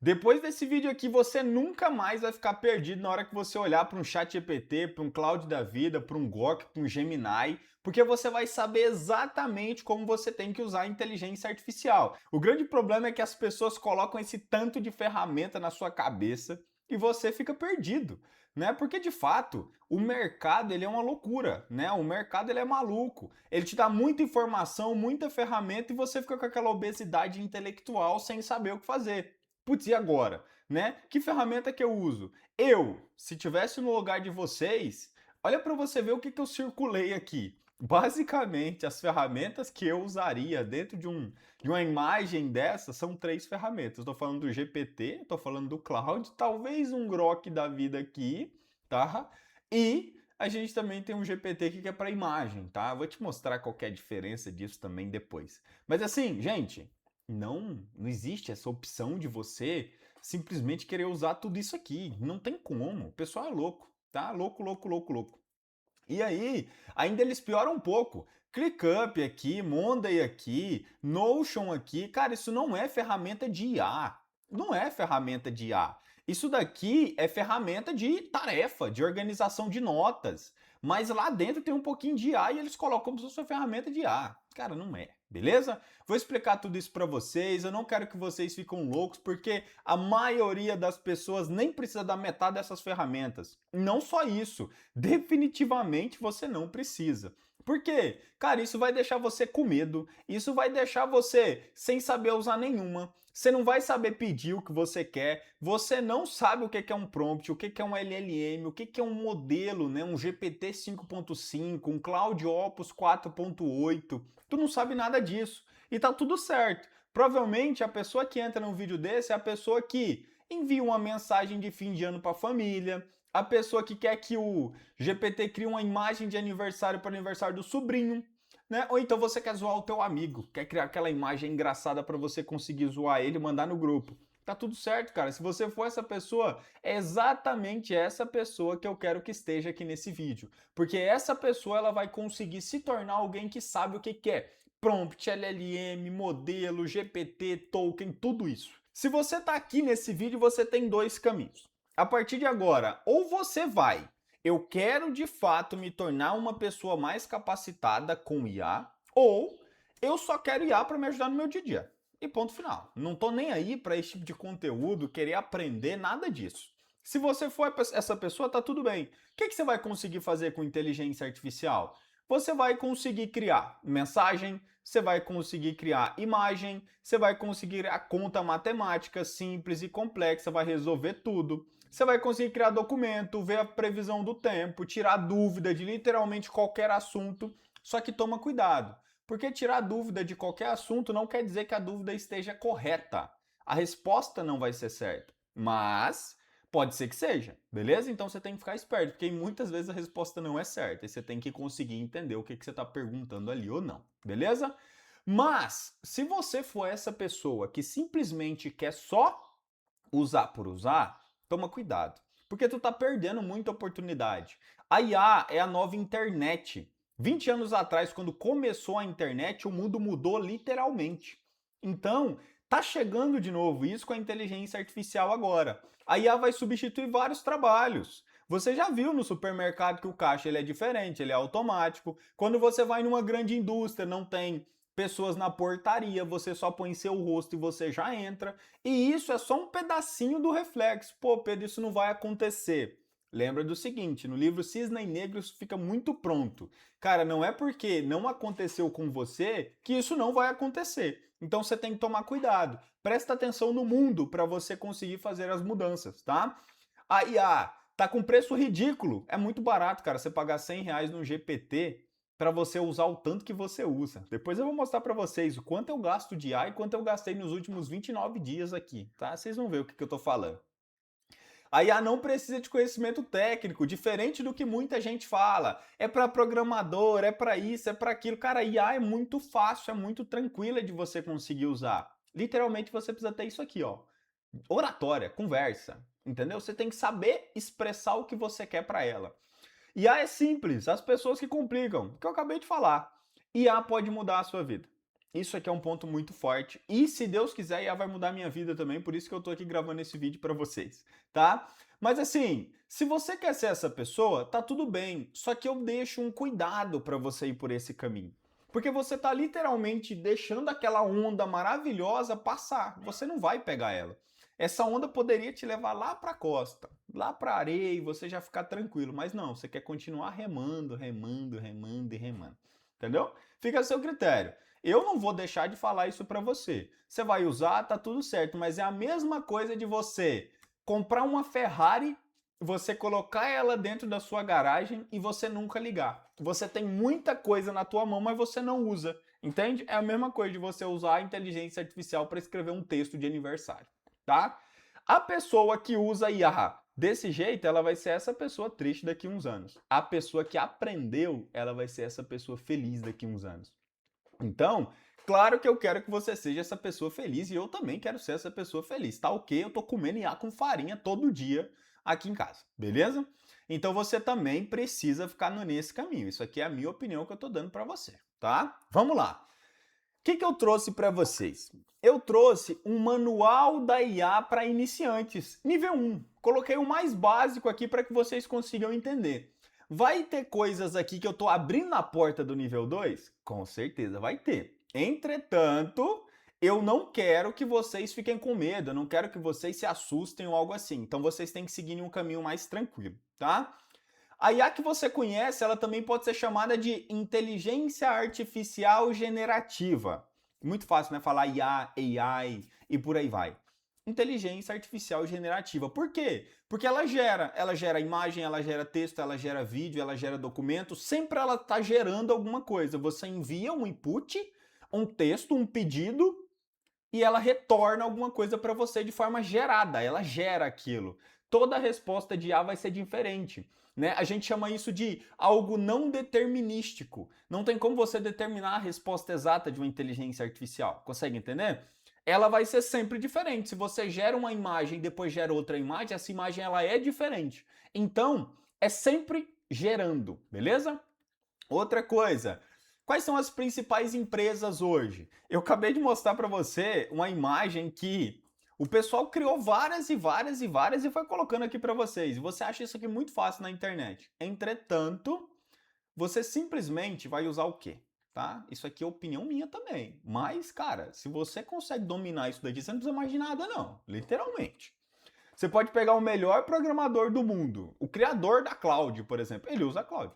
Depois desse vídeo aqui, você nunca mais vai ficar perdido na hora que você olhar para um ChatGPT, para um Claude da vida, para um Grok, para um Gemini, porque você vai saber exatamente como você tem que usar a inteligência artificial. O grande problema é que as pessoas colocam esse tanto de ferramenta na sua cabeça e você fica perdido, né? Porque de fato, o mercado ele é uma loucura, né? O mercado ele é maluco. Ele te dá muita informação, muita ferramenta e você fica com aquela obesidade intelectual sem saber o que fazer. Putz, e agora? Né? Que ferramenta que eu uso? Se tivesse no lugar de vocês, olha para você ver o que eu circulei aqui. Basicamente, as ferramentas que eu usaria dentro de uma imagem dessa são três ferramentas. Estou falando do GPT, estou falando do Cloud, talvez um Grok da vida aqui, tá? E a gente também tem um GPT aqui que é para imagem, tá? Vou te mostrar qual que é a diferença disso também depois. Mas assim, gente, não existe essa opção de você simplesmente querer usar tudo isso aqui. Não tem como. O pessoal é louco, tá? Louco, louco, louco, louco. E aí, ainda eles pioram um pouco. ClickUp aqui, Monday aqui, Notion aqui. Cara, isso não é ferramenta de IA. Não é ferramenta de IA. Isso daqui é ferramenta de tarefa, de organização de notas. Mas lá dentro tem um pouquinho de IA e eles colocam como se fosse uma ferramenta de IA. Cara, não é. Beleza? Vou explicar tudo isso para vocês. Eu não quero que vocês fiquem loucos, porque a maioria das pessoas nem precisa da metade dessas ferramentas. Não só isso, definitivamente você não precisa. Por quê? Cara, isso vai deixar você com medo, isso vai deixar você sem saber usar nenhuma, você não vai saber pedir o que você quer, você não sabe o que é um prompt, o que é um LLM, o que é um modelo, né? Um GPT 5.5, um Claude Opus 4.8, tu não sabe nada disso e tá tudo certo. Provavelmente a pessoa que entra num vídeo desse é a pessoa que envia uma mensagem de fim de ano para a família, a pessoa que quer que o GPT crie uma imagem de aniversário para o aniversário do sobrinho, né? Ou então você quer zoar o teu amigo, quer criar aquela imagem engraçada para você conseguir zoar ele e mandar no grupo. Tá tudo certo, cara. Se você for essa pessoa, é exatamente essa pessoa que eu quero que esteja aqui nesse vídeo. Porque essa pessoa ela vai conseguir se tornar alguém que sabe o que quer. Prompt, LLM, modelo, GPT, token, tudo isso. Se você está aqui nesse vídeo, você tem dois caminhos. A partir de agora, ou você vai, eu quero de fato me tornar uma pessoa mais capacitada com IA, ou eu só quero IA para me ajudar no meu dia a dia. E ponto final. Não tô nem aí para esse tipo de conteúdo, querer aprender, nada disso. Se você for essa pessoa, tá tudo bem. O que você vai conseguir fazer com inteligência artificial? Você vai conseguir criar mensagem, você vai conseguir criar imagem, você vai conseguir criar conta matemática simples e complexa, vai resolver tudo. Você vai conseguir criar documento, ver a previsão do tempo, tirar dúvida de literalmente qualquer assunto, só que toma cuidado, porque tirar dúvida de qualquer assunto não quer dizer que a dúvida esteja correta. A resposta não vai ser certa, mas pode ser que seja, beleza? Então você tem que ficar esperto, porque muitas vezes a resposta não é certa e você tem que conseguir entender o que você está perguntando ali ou não, beleza? Mas, se você for essa pessoa que simplesmente quer só usar por usar, toma cuidado, porque tu tá perdendo muita oportunidade. A IA é a nova internet. 20 anos atrás, quando começou a internet, o mundo mudou literalmente. Então, tá chegando de novo isso com a inteligência artificial agora. A IA vai substituir vários trabalhos. Você já viu no supermercado que o caixa ele é diferente, ele é automático. Quando você vai numa grande indústria, não tem pessoas na portaria, você só põe seu rosto e você já entra. E isso é só um pedacinho do reflexo. Pô, Pedro, isso não vai acontecer. Lembra do seguinte, no livro Cisne Negro isso fica muito pronto. Cara, não é porque não aconteceu com você que isso não vai acontecer. Então você tem que tomar cuidado. Presta atenção no mundo para você conseguir fazer as mudanças, tá? A IA tá com preço ridículo. É muito barato, cara, você pagar R$ 100 no GPT para você usar o tanto que você usa. Depois eu vou mostrar para vocês o quanto eu gasto de IA e quanto eu gastei nos últimos 29 dias aqui, tá? Vocês vão ver o que eu tô falando. A IA não precisa de conhecimento técnico, diferente do que muita gente fala. É para programador, é para isso, é para aquilo. Cara, a IA é muito fácil, é muito tranquila de você conseguir usar. Literalmente você precisa ter isso aqui, ó. Oratória, conversa, entendeu? Você tem que saber expressar o que você quer para ela. IA é simples, as pessoas que complicam, o que eu acabei de falar. IA pode mudar a sua vida. Isso aqui é um ponto muito forte. E se Deus quiser, IA vai mudar minha vida também, por isso que eu tô aqui gravando esse vídeo para vocês, tá? Mas assim, se você quer ser essa pessoa, tá tudo bem. Só que eu deixo um cuidado para você ir por esse caminho. Porque você tá literalmente deixando aquela onda maravilhosa passar. Você não vai pegar ela. Essa onda poderia te levar lá para a costa, lá para a areia e você já ficar tranquilo. Mas não, você quer continuar remando, remando, remando e remando. Entendeu? Fica a seu critério. Eu não vou deixar de falar isso para você. Você vai usar, tá tudo certo, mas é a mesma coisa de você comprar uma Ferrari, você colocar ela dentro da sua garagem e você nunca ligar. Você tem muita coisa na tua mão, mas você não usa. Entende? É a mesma coisa de você usar a inteligência artificial para escrever um texto de aniversário, tá? A pessoa que usa IA desse jeito, ela vai ser essa pessoa triste daqui a uns anos. A pessoa que aprendeu, ela vai ser essa pessoa feliz daqui a uns anos. Então, claro que eu quero que você seja essa pessoa feliz e eu também quero ser essa pessoa feliz. Tá ok? Eu tô comendo IA com farinha todo dia aqui em casa, beleza? Então você também precisa ficar nesse caminho. Isso aqui é a minha opinião que eu tô dando para você, tá? Vamos lá. O que eu trouxe para vocês? Eu trouxe um manual da IA para iniciantes, nível 1. Coloquei o mais básico aqui para que vocês consigam entender. Vai ter coisas aqui que eu estou abrindo a porta do nível 2? Com certeza vai ter. Entretanto, eu não quero que vocês fiquem com medo, eu não quero que vocês se assustem ou algo assim. Então vocês têm que seguir em um caminho mais tranquilo, tá? A IA que você conhece, ela também pode ser chamada de inteligência artificial generativa. Muito fácil, né? Falar IA, AI e por aí vai. Inteligência artificial generativa. Por quê? Porque ela gera imagem, ela gera texto, ela gera vídeo, ela gera documento, sempre ela está gerando alguma coisa. Você envia um input, um texto, um pedido, e ela retorna alguma coisa para você de forma gerada, ela gera aquilo. Toda resposta de IA vai ser diferente. Né? A gente chama isso de algo não determinístico. Não tem como você determinar a resposta exata de uma inteligência artificial. Consegue entender? Ela vai ser sempre diferente. Se você gera uma imagem e depois gera outra imagem, essa imagem ela é diferente. Então, é sempre gerando, beleza? Outra coisa, quais são as principais empresas hoje? Eu acabei de mostrar para você uma imagem que o pessoal criou várias e várias e várias e foi colocando aqui para vocês. Você acha isso aqui muito fácil na internet. Entretanto, você simplesmente vai usar o quê? Tá? Isso aqui é opinião minha também. Mas, cara, se você consegue dominar isso daqui, você não precisa mais de nada, não. Literalmente. Você pode pegar o melhor programador do mundo, o criador da Cloud, por exemplo. Ele usa a Cloud.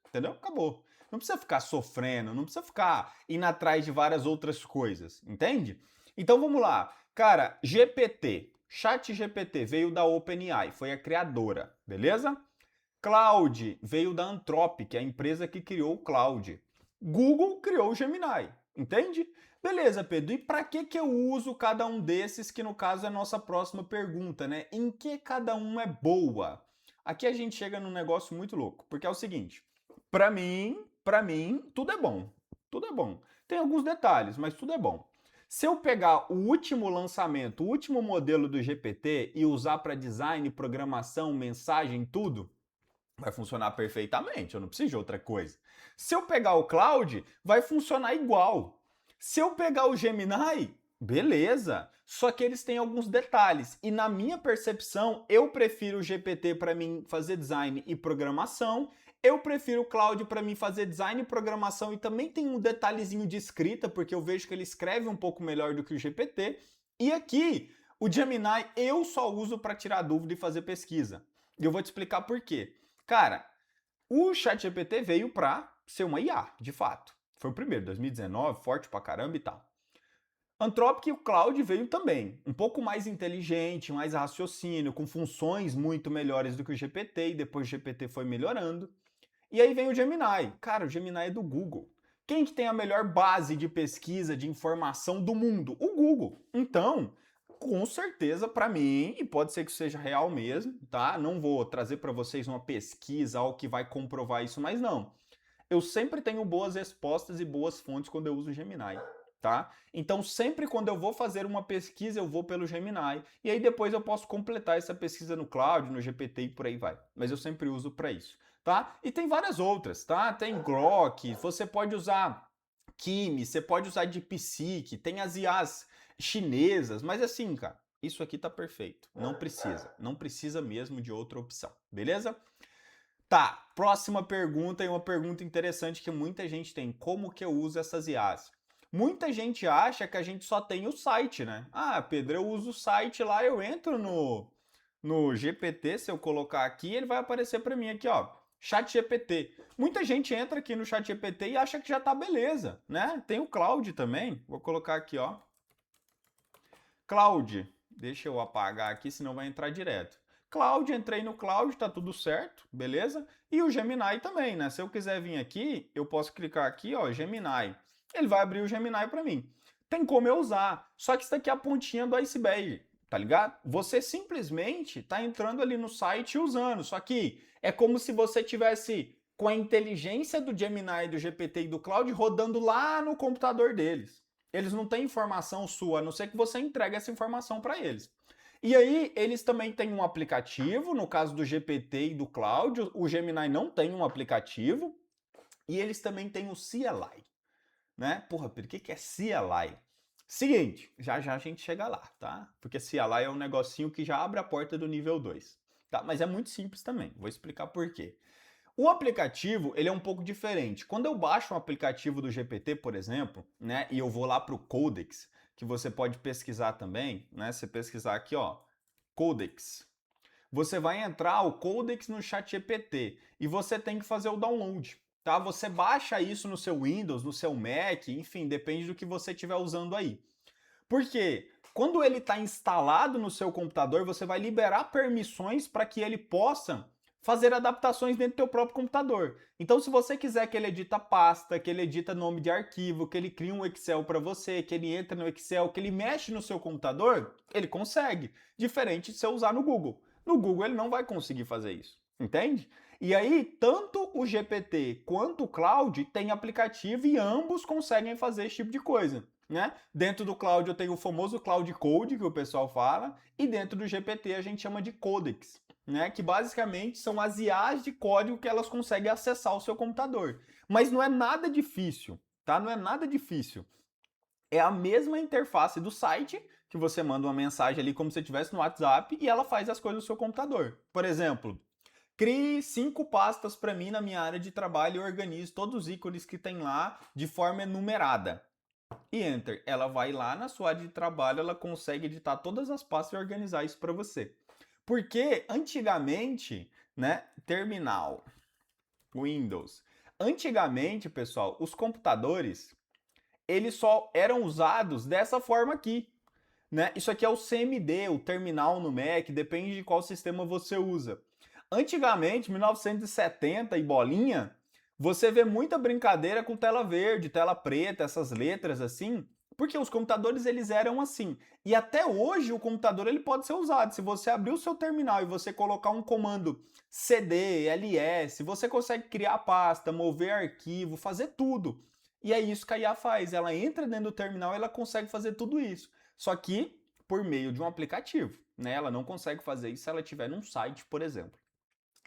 Entendeu? Acabou. Não precisa ficar sofrendo, não precisa ficar indo atrás de várias outras coisas, entende? Então vamos lá. Cara, GPT, ChatGPT veio da OpenAI, foi a criadora, beleza? Cloud veio da Anthropic, a empresa que criou o Cloud. Google criou o Gemini, entende? Beleza, Pedro, e para que eu uso cada um desses, que no caso é a nossa próxima pergunta, né? Em que cada um é boa? Aqui a gente chega num negócio muito louco, porque é o seguinte, para mim, tudo é bom. Tudo é bom. Tem alguns detalhes, mas tudo é bom. Se eu pegar o último lançamento, o último modelo do GPT e usar para design, programação, mensagem, tudo, vai funcionar perfeitamente. Eu não preciso de outra coisa. Se eu pegar o Cloud, vai funcionar igual. Se eu pegar o Gemini, beleza. Só que eles têm alguns detalhes. E na minha percepção, eu prefiro o GPT para mim fazer design e programação. Eu prefiro o Cloud para mim fazer design e programação e também tem um detalhezinho de escrita, porque eu vejo que ele escreve um pouco melhor do que o GPT. E aqui, o Gemini eu só uso para tirar dúvida e fazer pesquisa. E eu vou te explicar por quê. Cara, o ChatGPT veio para ser uma IA, de fato. Foi o primeiro, 2019, forte pra caramba e tal. Anthropic e o Cloud veio também, um pouco mais inteligente, mais raciocínio, com funções muito melhores do que o GPT, e depois o GPT foi melhorando. E aí vem o Gemini. Cara, o Gemini é do Google. Quem que tem a melhor base de pesquisa, de informação do mundo? O Google. Então, com certeza, para mim, e pode ser que seja real mesmo, tá? Não vou trazer para vocês uma pesquisa, algo que vai comprovar isso, mas não. Eu sempre tenho boas respostas e boas fontes quando eu uso o Gemini, tá? Então, sempre quando eu vou fazer uma pesquisa, eu vou pelo Gemini, e aí depois eu posso completar essa pesquisa no Cloud, no GPT e por aí vai. Mas eu sempre uso para isso, tá? E tem várias outras, tá? Tem Grok, você pode usar Kimi, você pode usar DeepSeek, tem as IAs chinesas, mas assim, cara, isso aqui tá perfeito. Não precisa mesmo de outra opção, beleza? Tá, próxima pergunta e uma pergunta interessante que muita gente tem. Como que eu uso essas IAs? Muita gente acha que a gente só tem o site, né? Ah, Pedro, eu uso o site lá, eu entro no GPT, se eu colocar aqui, ele vai aparecer para mim aqui, ó, Chat GPT. Muita gente entra aqui no Chat GPT e acha que já tá beleza, né? Tem o Claude também, vou colocar aqui, ó. Claude, deixa eu apagar aqui, senão vai entrar direto. Claude, entrei no Claude, tá tudo certo, beleza? E o Gemini também, né? Se eu quiser vir aqui, eu posso clicar aqui, ó, Gemini. Ele vai abrir o Gemini para mim. Tem como eu usar, só que isso daqui é a pontinha do iceberg, tá ligado? Você simplesmente tá entrando ali no site e usando, só que é como se você tivesse com a inteligência do Gemini, do GPT e do Claude rodando lá no computador deles. Eles não têm informação sua, a não ser que você entregue essa informação para eles. E aí, eles também têm um aplicativo, no caso do GPT e do Cloud, o Gemini não tem um aplicativo, e eles também têm o CLI, né? Porra, Pedro, o que é CLI? Seguinte, já já a gente chega lá, tá? Porque CLI é um negocinho que já abre a porta do nível 2, tá? Mas é muito simples também, vou explicar por quê. O aplicativo, ele é um pouco diferente. Quando eu baixo um aplicativo do GPT, por exemplo, né, e eu vou lá para o Codex, que você pode pesquisar também, né? Você pesquisar aqui, ó, Codex. Você vai entrar o Codex no ChatGPT e você tem que fazer o download, tá? Você baixa isso no seu Windows, no seu Mac, enfim, depende do que você estiver usando aí. Por quê? Quando ele está instalado no seu computador, você vai liberar permissões para que ele possa fazer adaptações dentro do teu próprio computador. Então, se você quiser que ele edita pasta, que ele edita nome de arquivo, que ele crie um Excel para você, que ele entra no Excel, que ele mexe no seu computador, ele consegue. Diferente de você usar no Google. No Google ele não vai conseguir fazer isso, entende? E aí, tanto o GPT quanto o Cloud têm aplicativo e ambos conseguem fazer esse tipo de coisa. Né? Dentro do Cloud eu tenho o famoso Cloud Code, que o pessoal fala, e dentro do GPT a gente chama de Codex, né? Que basicamente são as IAs de código que elas conseguem acessar o seu computador. Mas não é nada difícil, tá? Não é nada difícil. É a mesma interface do site, que você manda uma mensagem ali como se estivesse no WhatsApp e ela faz as coisas no seu computador. Por exemplo, crie 5 pastas para mim na minha área de trabalho e organize todos os ícones que tem lá de forma enumerada. E Enter. Ela vai lá na sua área de trabalho, ela consegue editar todas as pastas e organizar isso para você. Porque antigamente, né, terminal, Windows. Antigamente, pessoal, os computadores, eles só eram usados dessa forma aqui, né? Isso aqui é o CMD, o terminal no Mac, depende de qual sistema você usa. Antigamente, 1970 e bolinha, você vê muita brincadeira com tela verde, tela preta, essas letras assim, porque os computadores eles eram assim. E até hoje o computador ele pode ser usado. Se você abrir o seu terminal e você colocar um comando cd, ls, você consegue criar pasta, mover arquivo, fazer tudo. E é isso que a IA faz. Ela entra dentro do terminal e ela consegue fazer tudo isso. Só que por meio de um aplicativo, né? Ela não consegue fazer isso se ela estiver num site, por exemplo.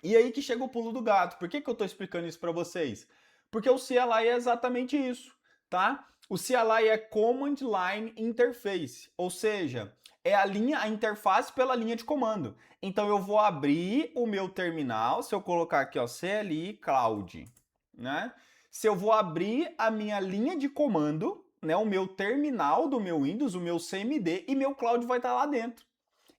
E aí que chega o pulo do gato. Por que eu estou explicando isso para vocês? Porque o CLI é exatamente isso, tá? O CLI é Command Line Interface, ou seja, é a interface pela linha de comando. Então eu vou abrir o meu terminal, se eu colocar aqui, ó, CLI Cloud, né? Se eu vou abrir a minha linha de comando, né, o meu terminal do meu Windows, o meu CMD, e meu Cloud vai estar lá dentro.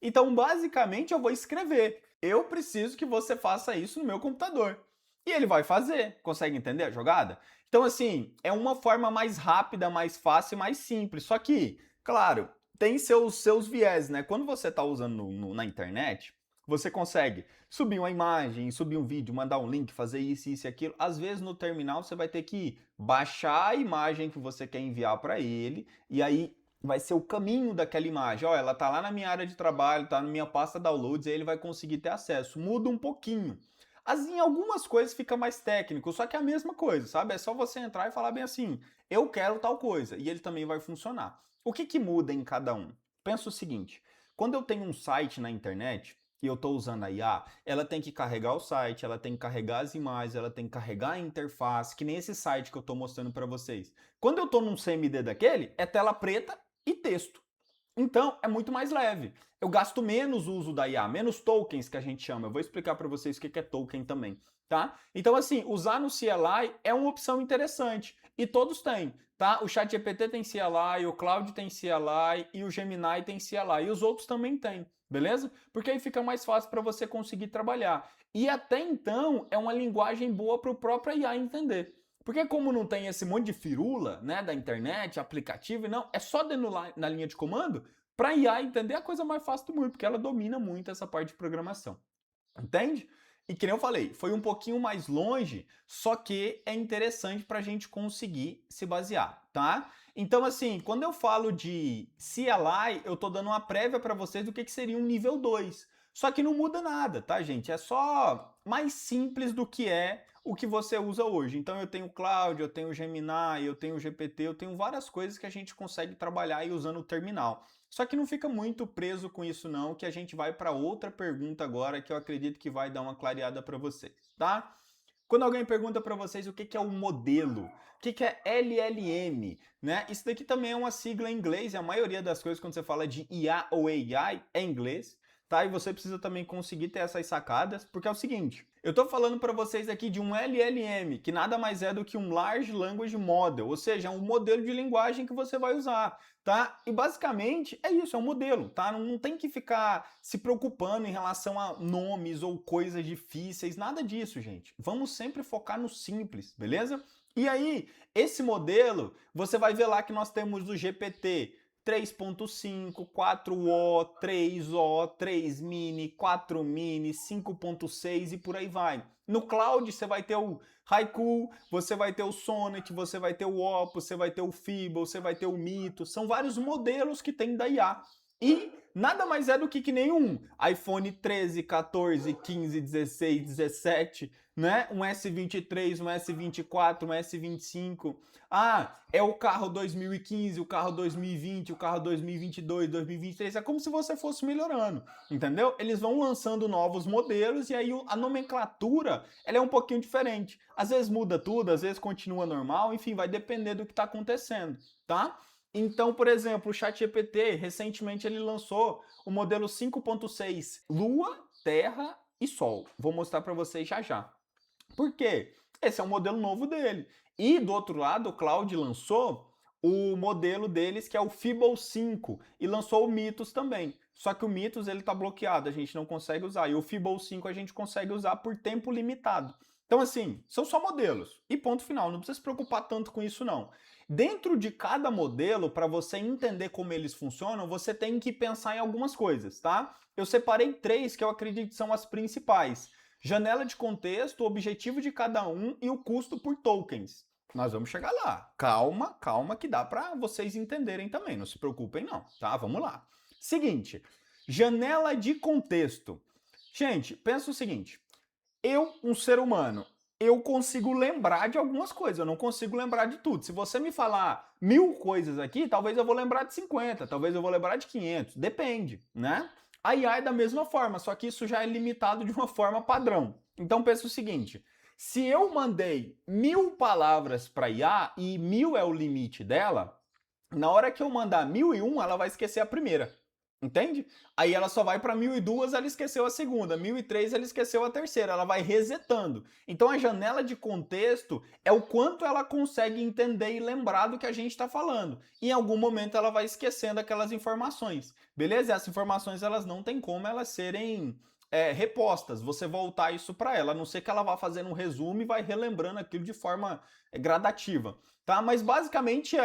Então, basicamente, eu vou escrever. Eu preciso que você faça isso no meu computador. E ele vai fazer. Consegue entender a jogada? Então, assim, é uma forma mais rápida, mais fácil e mais simples. Só que, claro, tem seus viés, né? Quando você está usando na internet, você consegue subir uma imagem, subir um vídeo, mandar um link, fazer isso, isso e aquilo. Às vezes no terminal você vai ter que baixar a imagem que você quer enviar para ele e aí vai ser o caminho daquela imagem. Ó, ela tá lá na minha área de trabalho, tá na minha pasta downloads, aí ele vai conseguir ter acesso. Muda um pouquinho. Em algumas coisas fica mais técnico, só que é a mesma coisa, sabe? É só você entrar e falar bem assim, eu quero tal coisa, e ele também vai funcionar. O que muda em cada um? Pensa o seguinte, quando eu tenho um site na internet, e eu estou usando a IA, ela tem que carregar o site, ela tem que carregar as imagens, ela tem que carregar a interface, que nem esse site que eu estou mostrando para vocês. Quando eu estou num CMD daquele, é tela preta e texto. Então, é muito mais leve. Eu gasto menos uso da IA, menos tokens que a gente chama. Eu vou explicar para vocês o que é token também, tá? Então, assim, usar no CLI é uma opção interessante. E todos têm, tá? O ChatGPT tem CLI, o Claude tem CLI e o Gemini tem CLI. E os outros também têm, beleza? Porque aí fica mais fácil para você conseguir trabalhar. E até então, é uma linguagem boa para o próprio IA entender. Porque como não tem esse monte de firula, né, da internet, aplicativo, não, é só dentro na linha de comando para a IA entender a coisa mais fácil do mundo, porque ela domina muito essa parte de programação. Entende? E que nem eu falei, foi um pouquinho mais longe, só que é interessante para a gente conseguir se basear, tá? Então, assim, quando eu falo de CLI, eu tô dando uma prévia para vocês do que seria um nível 2. Só que não muda nada, tá, gente? É só mais simples do que é o que você usa hoje. Então, eu tenho o Cloud, eu tenho o Gemini, eu tenho o GPT, eu tenho várias coisas que a gente consegue trabalhar aí usando o terminal. Só que não fica muito preso com isso não, que a gente vai para outra pergunta agora que eu acredito que vai dar uma clareada para vocês, tá? Quando alguém pergunta para vocês o que é o modelo, o que é LLM, né? Isso daqui também é uma sigla em inglês e a maioria das coisas quando você fala de IA ou AI é inglês, tá? E você precisa também conseguir ter essas sacadas, porque é o seguinte, eu estou falando para vocês aqui de um LLM, que nada mais é do que um Large Language Model, ou seja, um modelo de linguagem que você vai usar, tá? E basicamente é isso, é um modelo, tá? Não tem que ficar se preocupando em relação a nomes ou coisas difíceis, nada disso, gente. Vamos sempre focar no simples, beleza? E aí, esse modelo, você vai ver lá que nós temos o GPT 3.5, 4O, 3O, 3 mini, 4 mini, 5.6 e por aí vai. No cloud você vai ter o Haiku, você vai ter o Sonnet, você vai ter o Opus, você vai ter o Fibble, você vai ter o Mito. São vários modelos que tem da IA. E nada mais é do que nenhum iPhone 13, 14, 15, 16, 17, né? Um S23, um S24, um S25. Ah, é o carro 2015, o carro 2020, o carro 2022, 2023. É como se você fosse melhorando, entendeu? Eles vão lançando novos modelos e aí a nomenclatura ela é um pouquinho diferente. Às vezes muda tudo, às vezes continua normal, enfim, vai depender do que está acontecendo, tá? Então, por exemplo, o ChatGPT, recentemente ele lançou o modelo 5.6 Lua, Terra e Sol. Vou mostrar para vocês já já. Por quê? Esse é um modelo novo dele. E do outro lado, o Cloud lançou o modelo deles que é o Fibble 5 e lançou o Mythos também. Só que o Mythos ele está bloqueado, a gente não consegue usar. E o Fibble 5 a gente consegue usar por tempo limitado. Então assim, são só modelos. E ponto final, não precisa se preocupar tanto com isso não. Dentro de cada modelo, para você entender como eles funcionam, você tem que pensar em algumas coisas, tá? Eu separei 3 que eu acredito que são as principais. Janela de contexto, o objetivo de cada um e o custo por tokens. Nós vamos chegar lá. Calma, calma que dá para vocês entenderem também, não se preocupem não, tá? Vamos lá. Seguinte, janela de contexto. Gente, pensa o seguinte, eu, um ser humano, eu consigo lembrar de algumas coisas, eu não consigo lembrar de tudo. Se você me falar 1000 coisas aqui, talvez eu vou lembrar de 50, talvez eu vou lembrar de 500, depende, né? A IA é da mesma forma, só que isso já é limitado de uma forma padrão. Então pensa o seguinte, se eu mandei 1000 palavras para a IA e 1000 é o limite dela, na hora que eu mandar 1001, ela vai esquecer a primeira. Entende? Aí ela só vai para 1002, ela esqueceu a segunda, 1003 ela esqueceu a terceira, ela vai resetando. Então a janela de contexto é o quanto ela consegue entender e lembrar do que a gente está falando. E em algum momento ela vai esquecendo aquelas informações, beleza? E essas informações elas não tem como elas serem repostas, você voltar isso para ela, a não ser que ela vá fazendo um resumo e vai relembrando aquilo de forma gradativa, tá? Mas basicamente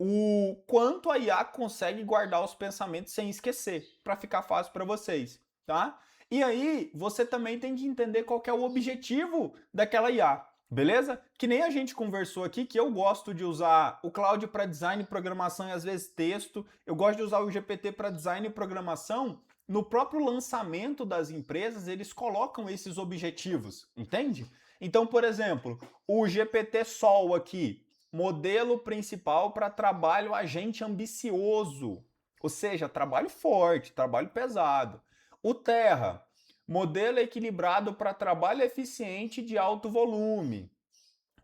o quanto a IA consegue guardar os pensamentos sem esquecer, para ficar fácil para vocês, tá? E aí, você também tem que entender qual que é o objetivo daquela IA, beleza? Que nem a gente conversou aqui, que eu gosto de usar o Cloud para design, programação e às vezes texto, eu gosto de usar o GPT para design e programação. No próprio lançamento das empresas, eles colocam esses objetivos, entende? Então, por exemplo, o GPT Sol aqui, modelo principal para trabalho agente ambicioso, ou seja, trabalho forte, trabalho pesado. O Terra, modelo equilibrado para trabalho eficiente de alto volume.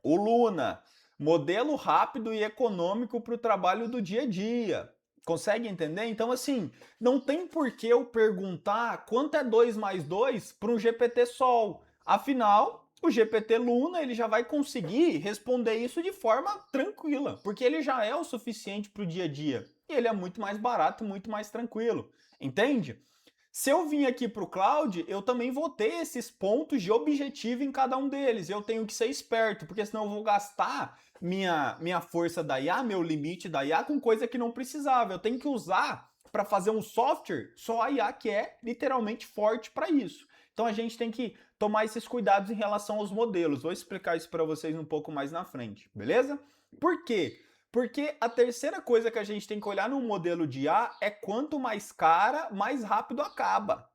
O Luna, modelo rápido e econômico para o trabalho do dia a dia. Consegue entender? Então, assim, não tem por que eu perguntar quanto é 2 mais 2 para um GPT Sol. Afinal, o GPT Luna ele já vai conseguir responder isso de forma tranquila, porque ele já é o suficiente para o dia a dia. E ele é muito mais barato, muito mais tranquilo. Entende? Se eu vim aqui para o cloud, eu também vou ter esses pontos de objetivo em cada um deles. Eu tenho que ser esperto, porque senão eu vou gastar minha força da IA, meu limite da IA, com coisa que não precisava. Eu tenho que usar para fazer um software só a IA que é literalmente forte para isso. Então a gente tem que tomar esses cuidados em relação aos modelos. Vou explicar isso para vocês um pouco mais na frente, beleza? Por quê? Porque a terceira coisa que a gente tem que olhar no modelo de IA é quanto mais cara, mais rápido acaba.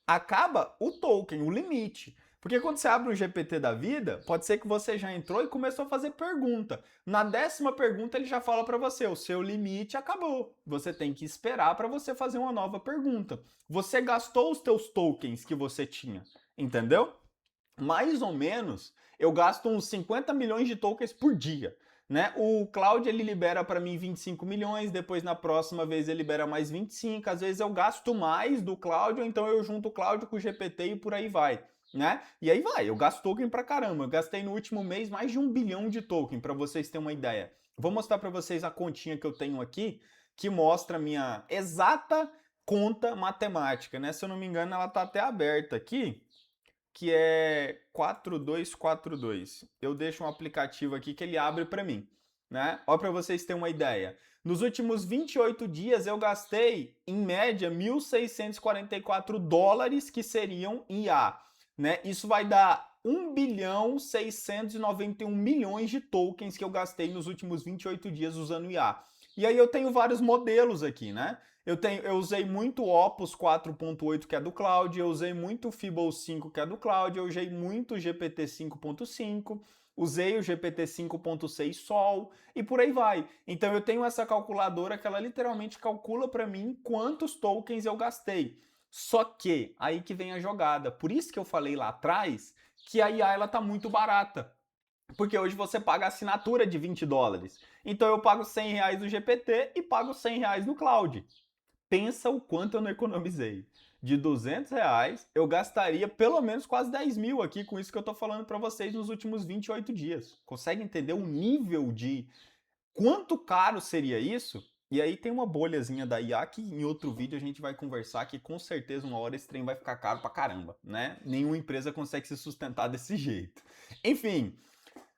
Acaba o token, o limite. Porque quando você abre um GPT da vida, pode ser que você já entrou e começou a fazer pergunta. Na 10ª pergunta ele já fala para você, o seu limite acabou. Você tem que esperar para você fazer uma nova pergunta. Você gastou os teus tokens que você tinha, entendeu? Mais ou menos, eu gasto uns 50 milhões de tokens por dia. Né? O Cloud ele libera para mim 25 milhões, depois na próxima vez ele libera mais 25, às vezes eu gasto mais do Cloud, ou então eu junto o Cloud com o GPT e por aí vai. Né? E aí vai, eu gasto token pra caramba. Eu gastei no último mês mais de 1 bilhão de token, para vocês terem uma ideia. Vou mostrar para vocês a continha que eu tenho aqui, que mostra a minha exata conta matemática. Né? Se eu não me engano, ela está até aberta aqui, que é 4242. Eu deixo um aplicativo aqui que ele abre para mim, né? Ó, para vocês terem uma ideia. Nos últimos 28 dias eu gastei, em média, 1.644 dólares que seriam em IA, né? Isso vai dar 1 bilhão 691 milhões de tokens que eu gastei nos últimos 28 dias usando IA. E aí eu tenho vários modelos aqui, né? Eu usei muito o Opus 4.8, que é do Cloud, eu usei muito o Fibble 5, que é do Cloud, eu usei muito o GPT 5.5, usei o GPT 5.6 Sol e por aí vai. Então eu tenho essa calculadora que ela literalmente calcula para mim quantos tokens eu gastei. Só que aí que vem a jogada. Por isso que eu falei lá atrás que a IA ela tá muito barata. Porque hoje você paga assinatura de 20 dólares. Então eu pago 100 reais no GPT e pago 100 reais no Cloud. Pensa o quanto eu não economizei. De 200 reais, eu gastaria pelo menos quase 10 mil aqui com isso que eu tô falando para vocês nos últimos 28 dias. Consegue entender o nível de quanto caro seria isso? E aí tem uma bolhazinha da IA que em outro vídeo a gente vai conversar que com certeza uma hora esse trem vai ficar caro pra caramba, né? Nenhuma empresa consegue se sustentar desse jeito. Enfim,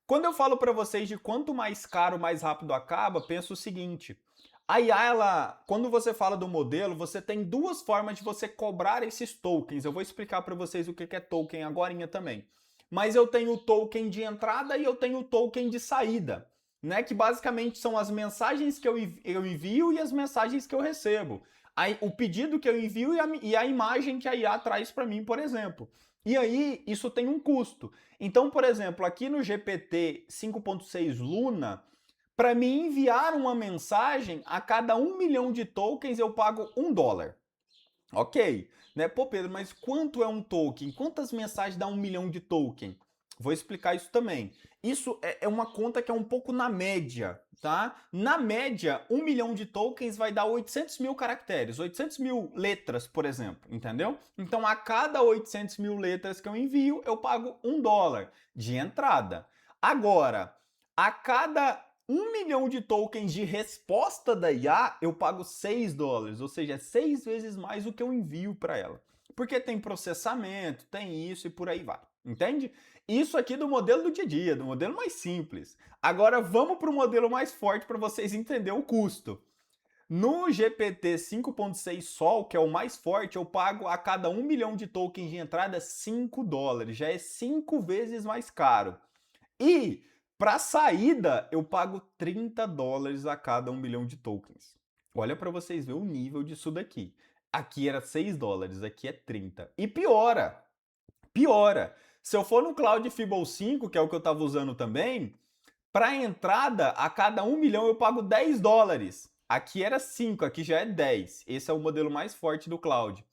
quando eu falo para vocês de quanto mais caro, mais rápido acaba, pensa o seguinte: a IA, quando você fala do modelo, você tem duas formas de você cobrar esses tokens. Eu vou explicar para vocês o que é token agorinha também. Mas eu tenho o token de entrada e eu tenho o token de saída, né? Que basicamente são as mensagens que eu envio e as mensagens que eu recebo. O pedido que eu envio e a imagem que a IA traz para mim, por exemplo. E aí, isso tem um custo. Então, por exemplo, aqui no GPT 5.6 Luna, para me enviar uma mensagem, a cada 1 milhão de tokens eu pago $1. Ok, né? Pô, Pedro, mas quanto é um token? Quantas mensagens dá 1 milhão de token? Vou explicar isso também. Isso é uma conta que é um pouco na média, tá? Na média, 1 milhão de tokens vai dar 800 mil caracteres, 800 mil letras, por exemplo, entendeu? Então, a cada 800 mil letras que eu envio, eu pago $1 de entrada. Agora, a cada 1 milhão de tokens de resposta da IA, eu pago $6, ou seja, é 6 vezes mais o que eu envio para ela. Porque tem processamento, tem isso e por aí vai, entende? Isso aqui do modelo do dia a dia, do modelo mais simples. Agora vamos para o modelo mais forte para vocês entenderem o custo. No GPT 5.6 Sol, que é o mais forte, eu pago a cada 1 milhão de tokens de entrada $5. Já é 5 vezes mais caro. E para saída, eu pago $30 a cada 1 milhão de tokens. Olha para vocês verem o nível disso daqui. Aqui era $6, aqui é 30. E piora. Piora. Se eu for no Cloud Fibble 5, que é o que eu estava usando também, para entrada, a cada 1 milhão eu pago $10. Aqui era 5, aqui já é 10. Esse é o modelo mais forte do Cloud.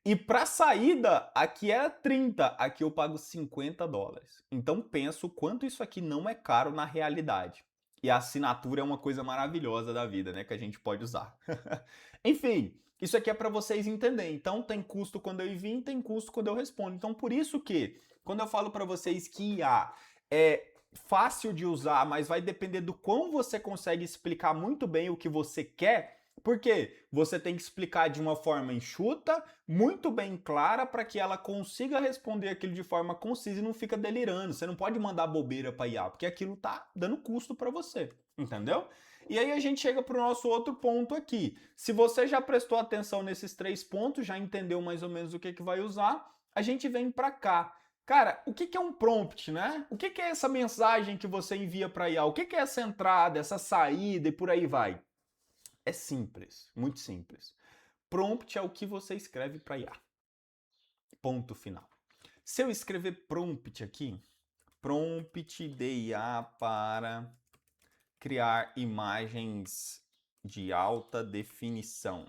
E para saída, aqui era 30, aqui eu pago US$ 50. Então pensa o quanto isso aqui não é caro na realidade. E a assinatura é uma coisa maravilhosa da vida, né, que a gente pode usar. Enfim, isso aqui é para vocês entenderem. Então tem custo quando eu envio, tem custo quando eu respondo. Então por isso que quando eu falo para vocês que IA é fácil de usar, mas vai depender do quão você consegue explicar muito bem o que você quer, porque você tem que explicar de uma forma enxuta, muito bem clara, para que ela consiga responder aquilo de forma concisa e não fica delirando. Você não pode mandar bobeira para IA, porque aquilo tá dando custo para você, entendeu? E aí a gente chega para o nosso outro ponto aqui. Se você já prestou atenção nesses 3 pontos, já entendeu mais ou menos o que vai usar, a gente vem para cá. Cara, o que é um prompt, né? O que é essa mensagem que você envia para IA? O que é essa entrada, essa saída e por aí vai? É simples, muito simples. Prompt é o que você escreve para IA. Ponto final. Se eu escrever prompt aqui, prompt de IA para criar imagens de alta definição.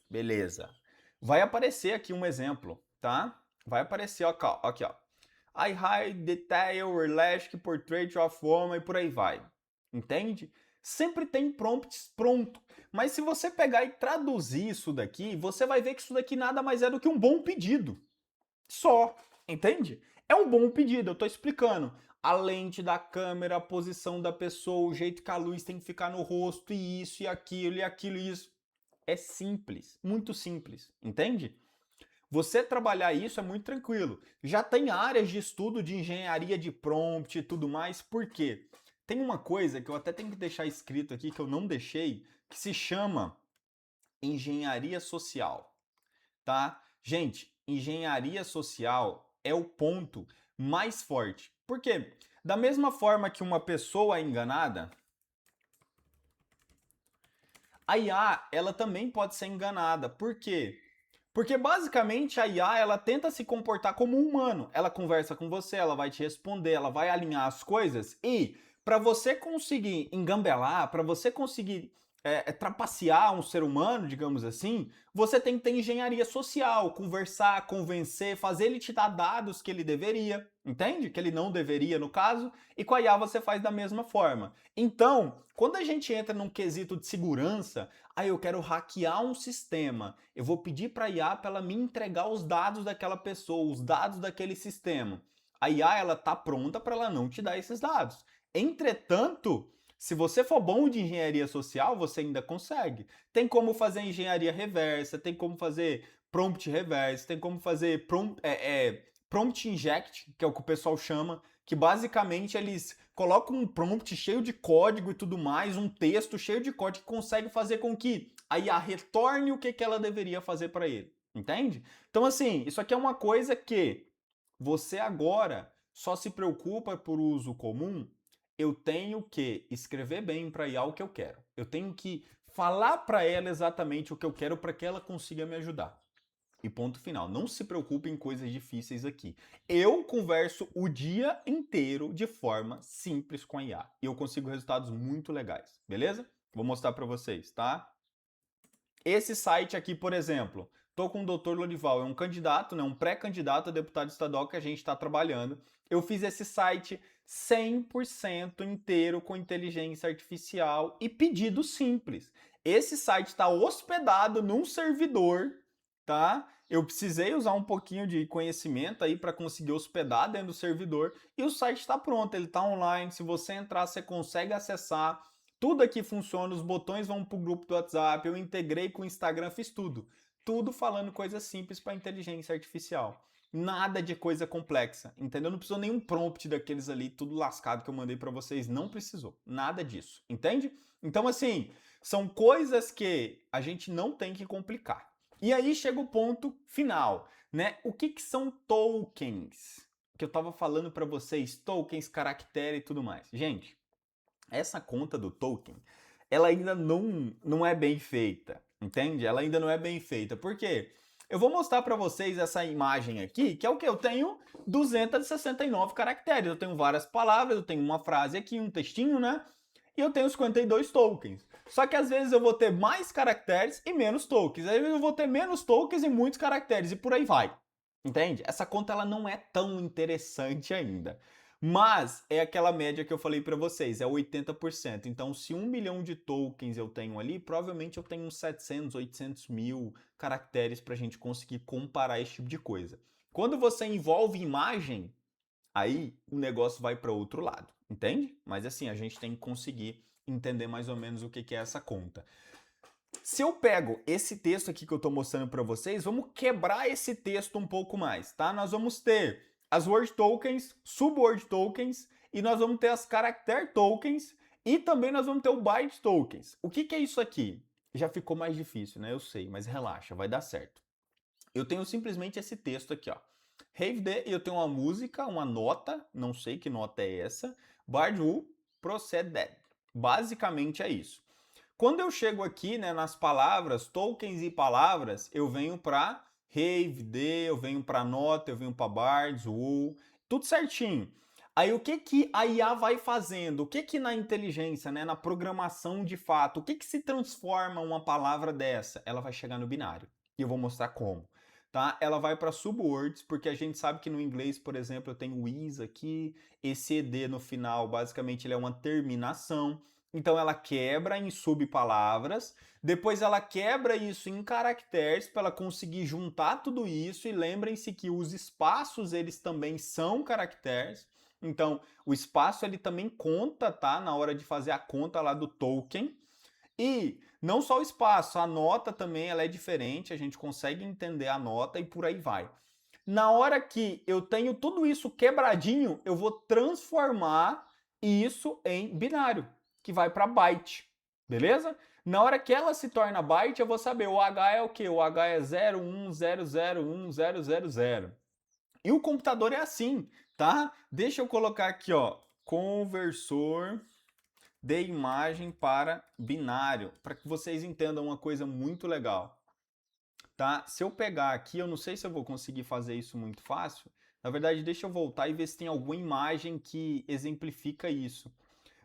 Beleza. Vai aparecer aqui um exemplo, tá? Vai aparecer aqui, ó. I hide detail, realistic portrait of woman e por aí vai. Entende? Sempre tem prompts pronto. Mas se você pegar e traduzir isso daqui, você vai ver que isso daqui nada mais é do que um bom pedido. Só. Entende? É um bom pedido, eu tô explicando. A lente da câmera, a posição da pessoa, o jeito que a luz tem que ficar no rosto, e isso, e aquilo, e isso. É simples, muito simples, entende? Você trabalhar isso é muito tranquilo. Já tem áreas de estudo de engenharia de prompt e tudo mais, por quê? Tem uma coisa que eu até tenho que deixar escrito aqui, que eu não deixei, que se chama engenharia social, tá? Gente, engenharia social é o ponto mais forte. Por quê? Da mesma forma que uma pessoa é enganada, a IA, ela também pode ser enganada. Por quê? Porque basicamente a IA, ela tenta se comportar como um humano. Ela conversa com você, ela vai te responder, ela vai alinhar as coisas e para você conseguir engambelar, para você conseguir trapacear um ser humano, digamos assim, você tem que ter engenharia social, conversar, convencer, fazer ele te dar dados que ele deveria, entende? Que ele não deveria, no caso, e com a IA você faz da mesma forma. Então, quando a gente entra num quesito de segurança, aí eu quero hackear um sistema, eu vou pedir para a IA para ela me entregar os dados daquela pessoa, os dados daquele sistema. A IA, ela tá pronta para ela não te dar esses dados. Entretanto, se você for bom de engenharia social, você ainda consegue. Tem como fazer engenharia reversa, tem como fazer prompt reverse, tem como fazer prompt inject, que é o que o pessoal chama, que basicamente eles colocam um prompt cheio de código e tudo mais, um texto cheio de código que consegue fazer com que a IA retorne o que ela deveria fazer para ele. Entende? Então, assim, isso aqui é uma coisa que você agora só se preocupa por uso comum. Eu tenho que escrever bem para a IA o que eu quero. Eu tenho que falar para ela exatamente o que eu quero para que ela consiga me ajudar. E ponto final. Não se preocupe em coisas difíceis aqui. Eu converso o dia inteiro de forma simples com a IA. E eu consigo resultados muito legais, beleza? Vou mostrar para vocês, tá? Esse site aqui, por exemplo, tô com o Dr. Lorival, é um candidato, né, um pré-candidato a deputado estadual que a gente está trabalhando. Eu fiz esse site 100% inteiro com inteligência artificial e pedido simples. Esse site está hospedado num servidor, tá? Eu precisei usar um pouquinho de conhecimento aí para conseguir hospedar dentro do servidor e o site está pronto, ele está online. Se você entrar, você consegue acessar. Tudo aqui funciona, os botões vão para o grupo do WhatsApp, eu integrei com o Instagram, fiz tudo. Tudo falando coisas simples para inteligência artificial. Nada de coisa complexa, entendeu? Não precisou nenhum prompt daqueles ali, tudo lascado que eu mandei para vocês, não precisou. Nada disso, entende? Então, assim, são coisas que a gente não tem que complicar. E aí chega o ponto final, né? O que são tokens? Que eu estava falando para vocês, tokens, caractere e tudo mais. Gente, essa conta do token, ela ainda não é bem feita, entende? Ela ainda não é bem feita. Por quê? Eu vou mostrar para vocês essa imagem aqui, que é o que? Eu tenho 269 caracteres, eu tenho várias palavras, eu tenho uma frase aqui, um textinho, né? e eu tenho 52 tokens. Só que às vezes eu vou ter mais caracteres e menos tokens. Às vezes eu vou ter menos tokens e muitos caracteres e por aí vai. Entende? Essa conta ela não é tão interessante ainda. Mas é aquela média que eu falei para vocês, é 80%. Então, se 1 milhão de tokens eu tenho ali, provavelmente eu tenho uns 700, 800 mil caracteres para a gente conseguir comparar esse tipo de coisa. Quando você envolve imagem, aí o negócio vai para outro lado, entende? Mas assim, a gente tem que conseguir entender mais ou menos o que é essa conta. Se eu pego esse texto aqui que eu estou mostrando para vocês, vamos quebrar esse texto um pouco mais, tá? Nós vamos ter as word tokens, subword tokens e nós vamos ter as character tokens e também nós vamos ter o byte tokens. O que é isso aqui? Já ficou mais difícil, né? Eu sei, mas relaxa, vai dar certo. Eu tenho simplesmente esse texto aqui, ó. Have the, eu tenho uma música, uma nota, não sei que nota é essa, bard who, proceded. Basicamente é isso. Quando eu chego aqui, né, nas palavras, tokens e palavras, eu venho para have, the, eu venho para nota, eu venho para bards, who, tudo certinho. Aí o que a IA vai fazendo? O que na inteligência, né, na programação de fato, o que se transforma uma palavra dessa? Ela vai chegar no binário. E eu vou mostrar como. Tá? Ela vai para subwords, porque a gente sabe que no inglês, por exemplo, eu tenho o is aqui, esse ed no final, basicamente ele é uma terminação. Então ela quebra em subpalavras, depois ela quebra isso em caracteres para ela conseguir juntar tudo isso, e lembrem-se que os espaços eles também são caracteres. Então, o espaço ele também conta, tá? Na hora de fazer a conta lá do token. E não só o espaço, a nota também ela é diferente, a gente consegue entender a nota e por aí vai. Na hora que eu tenho tudo isso quebradinho, eu vou transformar isso em binário, que vai para byte, beleza? Na hora que ela se torna byte, eu vou saber o H é o quê? O H é 010010000. E o computador é assim, tá? Deixa eu colocar aqui, ó, conversor de imagem para binário, para que vocês entendam uma coisa muito legal. Tá? Se eu pegar aqui, eu não sei se eu vou conseguir fazer isso muito fácil. Na verdade, deixa eu voltar e ver se tem alguma imagem que exemplifica isso.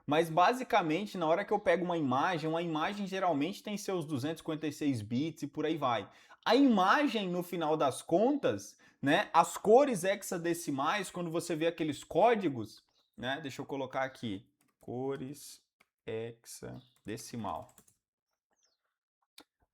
Mas basicamente, na hora que eu pego uma imagem geralmente tem seus 256 bits e por aí vai. A imagem, no final das contas, né, as cores hexadecimais, quando você vê aqueles códigos, né, deixa eu colocar aqui, cores hexadecimal.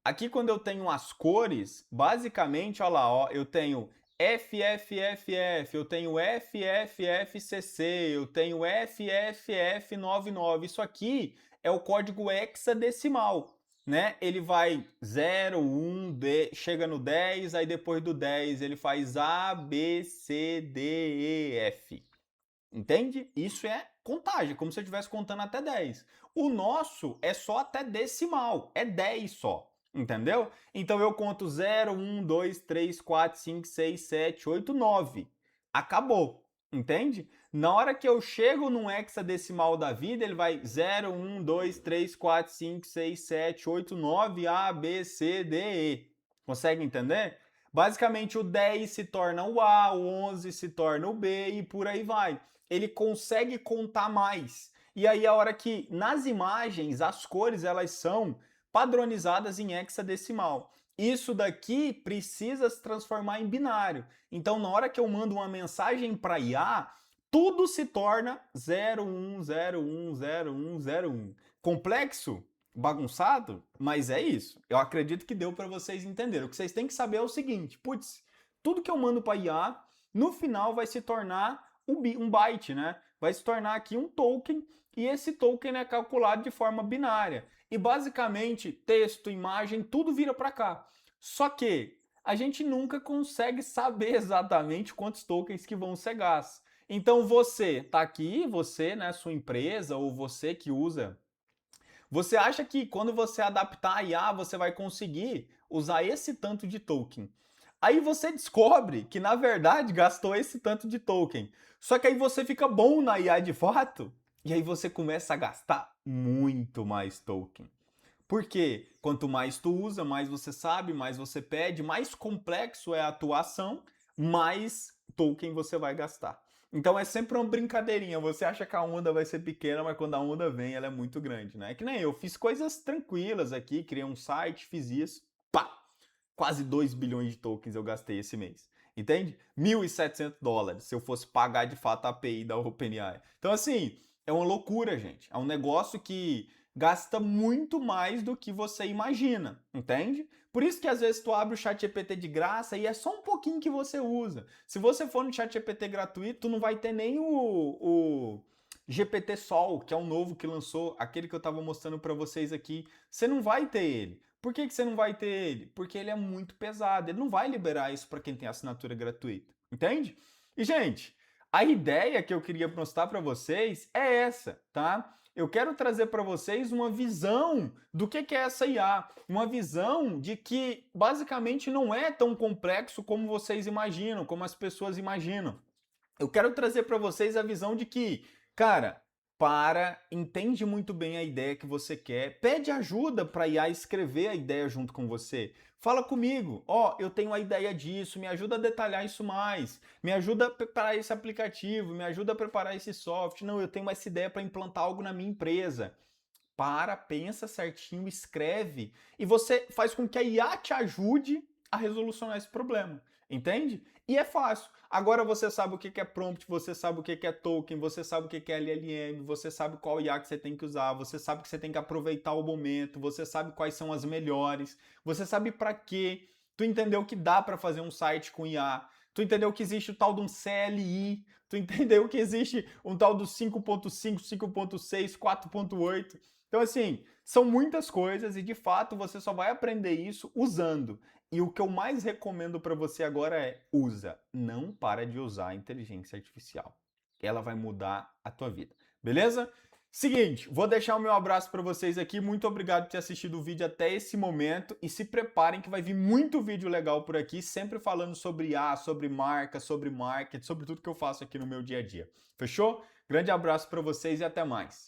Aqui quando eu tenho as cores, basicamente, olha lá, ó, eu tenho FFFF, eu tenho FFFCC, eu tenho FFF99. Isso aqui é o código hexadecimal, né? Ele vai 0, 1, chega no 10, aí depois do 10 ele faz A, B, C, D, E, F. Entende? Isso é contagem, como se eu estivesse contando até 10. O nosso é só até decimal, é 10 só. Entendeu? Então eu conto 0, 1, 2, 3, 4, 5, 6, 7, 8, 9. Acabou. Entende? Na hora que eu chego num hexadecimal da vida, ele vai 0, 1, 2, 3, 4, 5, 6, 7, 8, 9, A, B, C, D, E. Consegue entender? Basicamente o 10 se torna o A, o 11 se torna o B e por aí vai. Ele consegue contar mais. E aí a hora que nas imagens as cores elas são padronizadas em hexadecimal. Isso daqui precisa se transformar em binário. Então, na hora que eu mando uma mensagem para IA, tudo se torna 01010101. Complexo? Bagunçado? Mas é isso. Eu acredito que deu para vocês entenderem. O que vocês têm que saber é o seguinte, putz, tudo que eu mando para IA, no final vai se tornar um byte, né? Vai se tornar aqui um token e esse token é calculado de forma binária. E basicamente, texto, imagem, tudo vira para cá. Só que a gente nunca consegue saber exatamente quantos tokens que vão ser gastos. Então você tá aqui, você, né, sua empresa ou você que usa, você acha que quando você adaptar a IA, você vai conseguir usar esse tanto de token. Aí você descobre que na verdade gastou esse tanto de token. Só que aí você fica bom na IA de fato e aí você começa a gastar muito mais token. Porque quanto mais tu usa, mais você sabe, mais você pede, mais complexo é a atuação, mais token você vai gastar. Então é sempre uma brincadeirinha. Você acha que a onda vai ser pequena, mas quando a onda vem, ela é muito grande, né? É que nem eu fiz coisas tranquilas aqui, criei um site, fiz isso, pá, quase 2 bilhões de tokens eu gastei esse mês. Entende? US$ 1.700 se eu fosse pagar de fato a API da OpenAI. Então, assim, é uma loucura, gente. É um negócio que gasta muito mais do que você imagina, entende? Por isso que às vezes tu abre o chat GPT de graça e é só um pouquinho que você usa. Se você for no chat GPT gratuito, tu não vai ter nem o GPT Sol, que é o novo que lançou, aquele que eu estava mostrando para vocês aqui. Você não vai ter ele. Por que você não vai ter ele? Porque ele é muito pesado. Ele não vai liberar isso para quem tem assinatura gratuita. Entende? E, gente, a ideia que eu queria mostrar para vocês é essa, tá? Eu quero trazer para vocês uma visão do que é essa IA. Uma visão de que, basicamente, não é tão complexo como vocês imaginam, como as pessoas imaginam. Eu quero trazer para vocês a visão de que, cara, entende muito bem a ideia que você quer, pede ajuda para a IA escrever a ideia junto com você. Fala comigo, ó, eu tenho a ideia disso, me ajuda a detalhar isso mais, me ajuda a preparar esse aplicativo, me ajuda a preparar esse software. Não, eu tenho essa ideia para implantar algo na minha empresa. Pensa certinho, escreve e você faz com que a IA te ajude a resolucionar esse problema, entende? E é fácil. Agora você sabe o que é prompt, você sabe o que é token, você sabe o que é LLM, você sabe qual IA que você tem que usar, você sabe que você tem que aproveitar o momento, você sabe quais são as melhores, você sabe para quê, tu entendeu que dá para fazer um site com IA, tu entendeu que existe o tal de um CLI, tu entendeu que existe um tal do 5.5, 5.6, 4.8. Então, assim, são muitas coisas e de fato você só vai aprender isso usando. E o que eu mais recomendo para você agora é usa. Não para de usar a inteligência artificial. Ela vai mudar a tua vida. Beleza? Seguinte, vou deixar o meu abraço para vocês aqui. Muito obrigado por ter assistido o vídeo até esse momento. E se preparem que vai vir muito vídeo legal por aqui, sempre falando sobre IA, sobre marca, sobre marketing, sobre tudo que eu faço aqui no meu dia a dia. Fechou? Grande abraço para vocês e até mais.